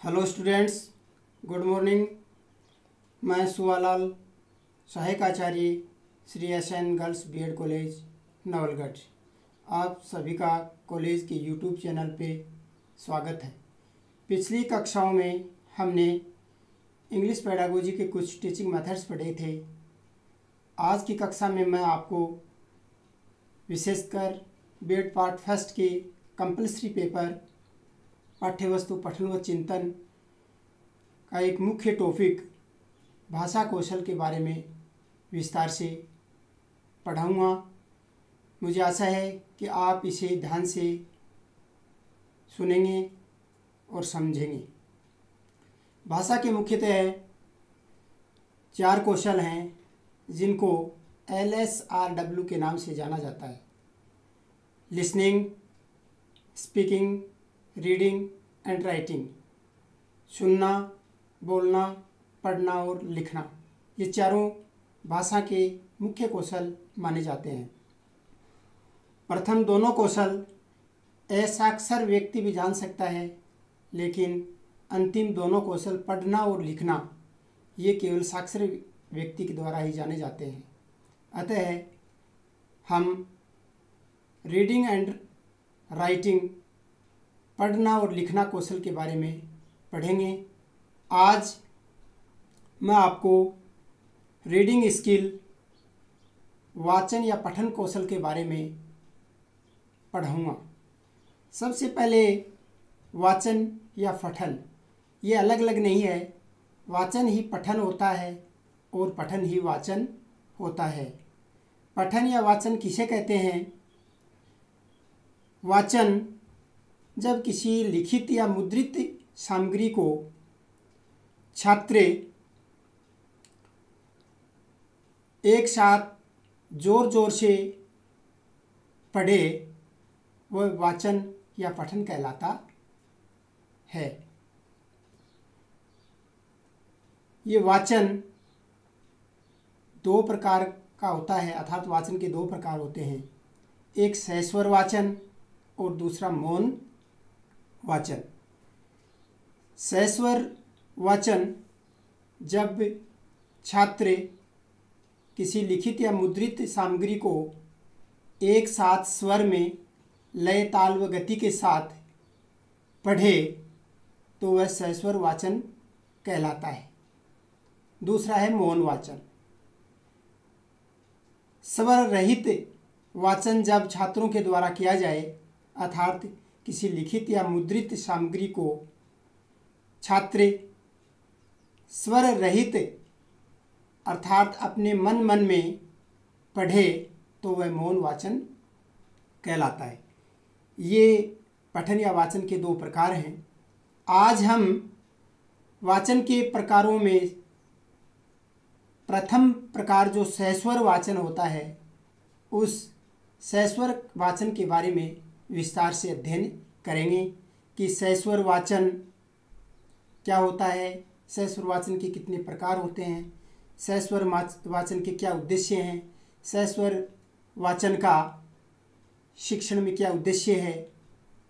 Hello students, good morning. मैं सुवालाल, सहायक आचार्य Shri S N. Girls B Ed college Nawalgarh, आप सभी का कॉलेज के यूट्यूब चैनल पे स्वागत है। पिछली कक्षाओं में हमने इंग्लिश पेडागोजी के कुछ टीचिंग मेथड्स पढ़े थे। आज की कक्षा में मैं आपको विशेषकर बीएड पार्ट फर्स्ट के कंपल्सरी पेपर पाठ्यवस्तु पठन व चिंतन का एक मुख्य टॉपिक भाषा कौशल के बारे में विस्तार से पढ़ाऊँगा। मुझे आशा है कि आप इसे ध्यान से सुनेंगे और समझेंगे। भाषा के मुख्यतः 4 कौशल हैं जिनको LSRW के नाम से जाना जाता है: listening, speaking, reading and writing. सुनना, बोलना, पढ़ना और लिखना, ये चारों भाषा के मुख्य कौशल माने जाते हैं। प्रथम दोनों कौशल असाक्षर व्यक्ति भी जान सकता है, लेकिन अंतिम दोनों कौशल पढ़ना और लिखना ये केवल साक्षर व्यक्ति के द्वारा ही जाने जाते हैं। अतः हम रीडिंग एंड राइटिंग, पढ़ना और लिखना कौशल के बारे में पढ़ेंगे। आज मैं आपको रीडिंग स्किल, वाचन या पठन कौशल के बारे में पढ़ाऊँगा। सबसे पहले वाचन या पठन, ये अलग अलग नहीं है। वाचन ही पठन होता है और पठन ही वाचन होता है। पठन या वाचन किसे कहते हैं? वाचन जब किसी लिखित या मुद्रित सामग्री को छात्र एक साथ जोर जोर से पढ़े, वह वाचन या पठन कहलाता है। ये वाचन 2 प्रकार का होता है, अर्थात वाचन के 2 प्रकार होते हैं। एक सहस्वर वाचन और दूसरा मौन वाचन। सहस्वर वाचन जब छात्र किसी लिखित या मुद्रित सामग्री को एक साथ स्वर में लय, ताल व गति के साथ पढ़े तो वह सहस्वर वाचन कहलाता है। दूसरा है मौन वाचन। स्वर रहित वाचन जब छात्रों के द्वारा किया जाए, अर्थात किसी लिखित या मुद्रित सामग्री को छात्र स्वर रहित अर्थात अपने मन में पढ़े तो वह मौन वाचन कहलाता है। ये पठन या वाचन के 2 प्रकार हैं। आज हम वाचन के प्रकारों में प्रथम प्रकार जो सहस्वर वाचन होता है, उस सहस्वर वाचन के बारे में विस्तार से अध्ययन करेंगे कि सहस्वर वाचन क्या होता है, सहस्वर वाचन के कितने प्रकार होते हैं, सहस्वर वाचन के क्या उद्देश्य हैं, सहस्वर वाचन का शिक्षण में क्या उद्देश्य है,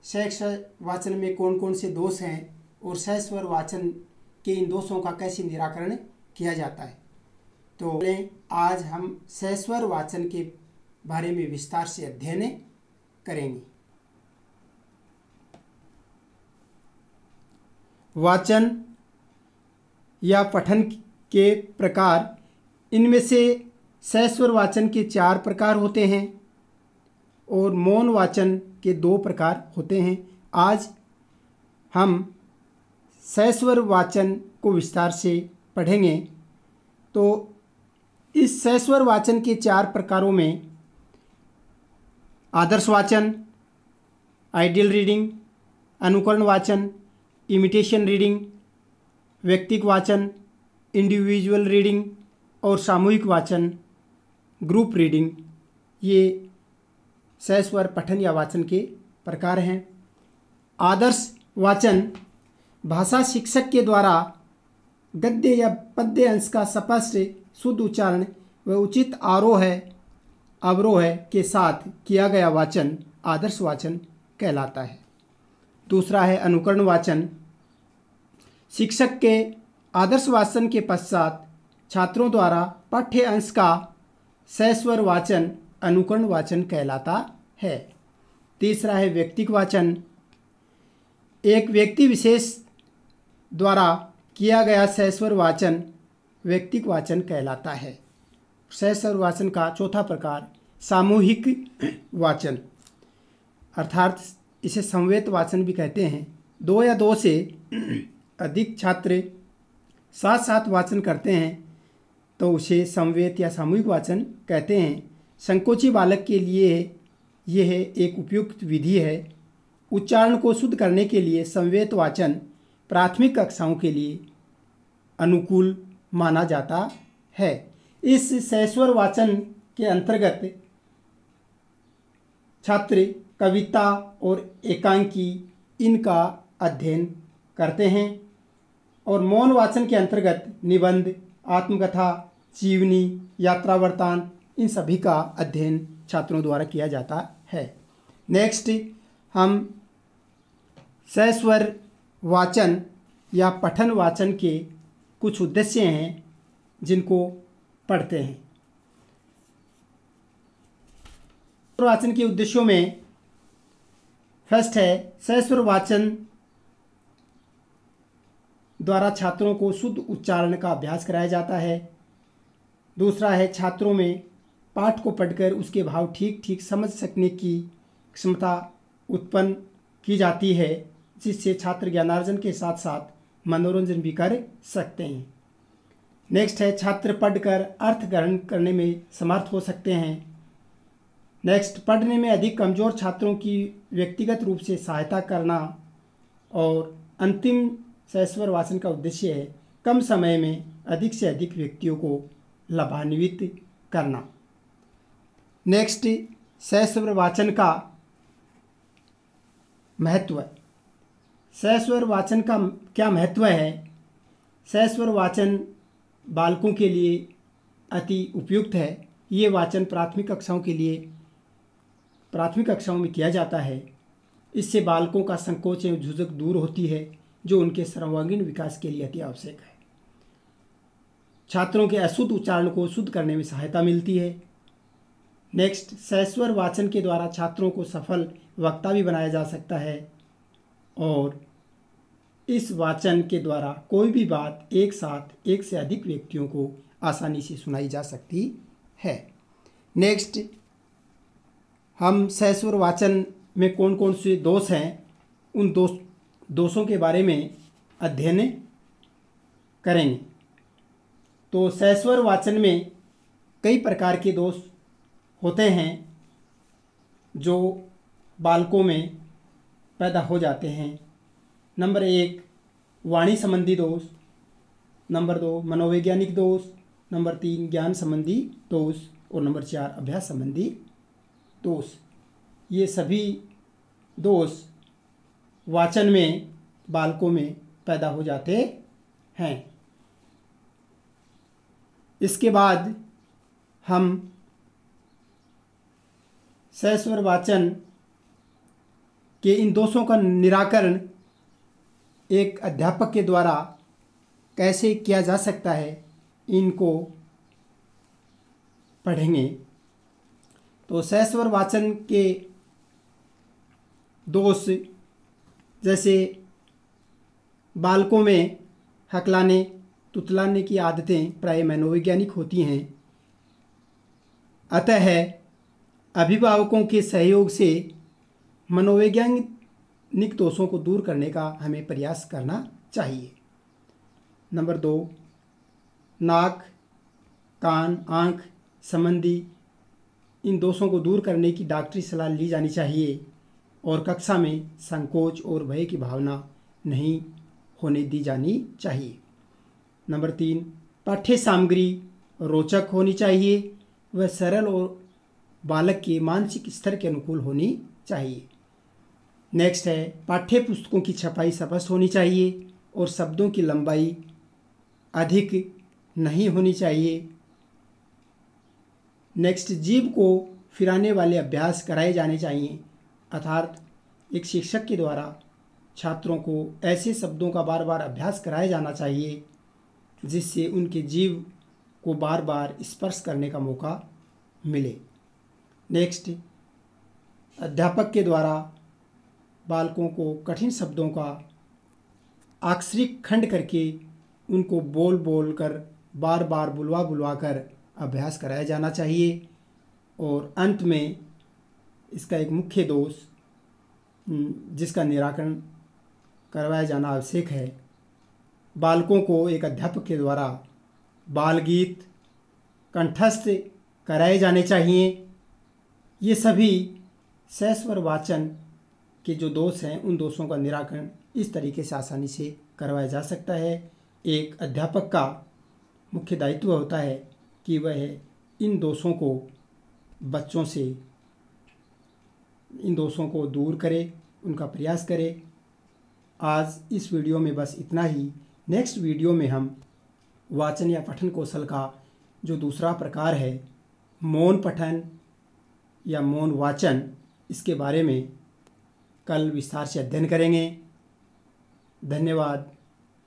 सहस्वर वाचन में कौन कौन से दोष हैं और सहस्वर वाचन के इन दोषों का कैसे निराकरण किया जाता है। तो आज हम सहस्वर वाचन के बारे में विस्तार से अध्ययन करेंगे। वाचन या पठन के प्रकार, इनमें से सहस्वर वाचन के 4 प्रकार होते हैं और मौन वाचन के 2 प्रकार होते हैं। आज हम सहस्वर वाचन को विस्तार से पढ़ेंगे। तो इस सहस्वर वाचन के 4 प्रकारों में आदर्श वाचन, आइडियल रीडिंग, अनुकरण वाचन, इमिटेशन रीडिंग, व्यक्तिगत वाचन, इंडिविजुअल रीडिंग और सामूहिक वाचन, ग्रुप रीडिंग, ये सहस्वर पठन या वाचन के प्रकार हैं। आदर्श वाचन भाषा शिक्षक के द्वारा गद्य या पद्य अंश का स्पष्ट शुद्ध उच्चारण व उचित आरोह अवरोह के साथ किया गया वाचन आदर्श वाचन कहलाता है। दूसरा है अनुकरण वाचन। शिक्षक के आदर्श वाचन के पश्चात छात्रों द्वारा पाठ्य अंश का सस्वर वाचन अनुकरण वाचन कहलाता है। तीसरा है व्यक्तिक वाचन। एक व्यक्ति विशेष द्वारा किया गया सस्वर वाचन व्यक्तिक वाचन कहलाता है। सस्वर वाचन का चौथा प्रकार सामूहिक वाचन, अर्थात इसे समवेत वाचन भी कहते हैं। दो या दो से अधिक छात्र साथ साथ वाचन करते हैं तो उसे समवेत या सामूहिक वाचन कहते हैं। संकोची बालक के लिए यह एक उपयुक्त विधि है। उच्चारण को शुद्ध करने के लिए समवेत वाचन प्राथमिक कक्षाओं के लिए अनुकूल माना जाता है। इस सस्वर वाचन के अंतर्गत छात्र कविता और एकांकी इनका अध्ययन करते हैं और मौन वाचन के अंतर्गत निबंध, आत्मकथा, जीवनी, यात्रा वृत्तांत इन सभी का अध्ययन छात्रों द्वारा किया जाता है। नेक्स्ट हम सस्वर वाचन या पठन वाचन के कुछ उद्देश्य हैं जिनको पढ़ते हैं। वाचन के उद्देश्यों में फर्स्ट है सस्वर वाचन द्वारा छात्रों को शुद्ध उच्चारण का अभ्यास कराया जाता है। दूसरा है छात्रों में पाठ को पढ़कर उसके भाव ठीक ठीक समझ सकने की क्षमता उत्पन्न की जाती है, जिससे छात्र ज्ञानार्जन के साथ साथ मनोरंजन भी कर सकते हैं। नेक्स्ट है छात्र पढ़कर अर्थ ग्रहण करने में समर्थ हो सकते हैं। नेक्स्ट पढ़ने में अधिक कमज़ोर छात्रों की व्यक्तिगत रूप से सहायता करना। और अंतिम सस्वर वाचन का उद्देश्य है कम समय में अधिक से अधिक व्यक्तियों को लाभान्वित करना। नेक्स्ट सस्वर वाचन का महत्व। सस्वर वाचन का क्या महत्व है? सस्वर वाचन बालकों के लिए अति उपयुक्त है। ये वाचन प्राथमिक कक्षाओं में किया जाता है। इससे बालकों का संकोच एवं झुझक दूर होती है, जो उनके सर्वांगीण विकास के लिए अति आवश्यक है। छात्रों के अशुद्ध उच्चारण को शुद्ध करने में सहायता मिलती है। नेक्स्ट सस्वर वाचन के द्वारा छात्रों को सफल वक्ता भी बनाया जा सकता है और इस वाचन के द्वारा कोई भी बात एक साथ एक से अधिक व्यक्तियों को आसानी से सुनाई जा सकती है। नेक्स्ट हम सस्वर वाचन में कौन कौन से दोष हैं उन दोषों के बारे में अध्ययन करेंगे। तो सस्वर वाचन में कई प्रकार के दोष होते हैं जो बालकों में पैदा हो जाते हैं। नंबर 1 वाणी संबंधी दोष, नंबर 2 मनोवैज्ञानिक दोष, नंबर 3 ज्ञान संबंधी दोष और नंबर 4 अभ्यास संबंधी दोष। ये सभी दोष वाचन में बालकों में पैदा हो जाते हैं। इसके बाद हम सस्वर वाचन के इन दोषों का निराकरण एक अध्यापक के द्वारा कैसे किया जा सकता है इनको पढ़ेंगे। तो सस्वर वाचन के दोष जैसे बालकों में हकलाने तुतलाने की आदतें प्राय मनोवैज्ञानिक होती हैं, अतः अभिभावकों के सहयोग से मनोवैज्ञानिक दोषों को दूर करने का हमें प्रयास करना चाहिए। नंबर 2 नाक, कान, आँख संबंधी इन दोषों को दूर करने की डॉक्टरी सलाह ली जानी चाहिए और कक्षा में संकोच और भय की भावना नहीं होने दी जानी चाहिए। नंबर 3 पाठ्य सामग्री रोचक होनी चाहिए, वह सरल और बालक के मानसिक स्तर के अनुकूल होनी चाहिए। नेक्स्ट है पाठ्य पुस्तकों की छपाई स्पष्ट होनी चाहिए और शब्दों की लंबाई अधिक नहीं होनी चाहिए। नेक्स्ट जीभ को फिराने वाले अभ्यास कराए जाने चाहिए, अर्थात एक शिक्षक के द्वारा छात्रों को ऐसे शब्दों का बार बार अभ्यास कराया जाना चाहिए जिससे उनके जीव को बार बार स्पर्श करने का मौका मिले। नेक्स्ट, अध्यापक के द्वारा बालकों को कठिन शब्दों का अक्षरिक खंड करके उनको बोल बोल कर बार बार बुलवा बुलवा कर अभ्यास कराया जाना चाहिए। और अंत में इसका एक मुख्य दोष जिसका निराकरण करवाया जाना आवश्यक है, बालकों को एक अध्यापक के द्वारा बाल गीत कंठस्थ कराए जाने चाहिए। ये सभी सहस्वर वाचन के जो दोष हैं उन दोषों का निराकरण इस तरीके से आसानी से करवाया जा सकता है। एक अध्यापक का मुख्य दायित्व होता है कि वह इन दोषों को बच्चों से इन दोषों को दूर करे, उनका प्रयास करे। आज इस वीडियो में बस इतना ही। नेक्स्ट वीडियो में हम वाचन या पठन कौशल का जो दूसरा प्रकार है मौन पठन या मौन वाचन, इसके बारे में कल विस्तार से अध्ययन करेंगे। धन्यवाद।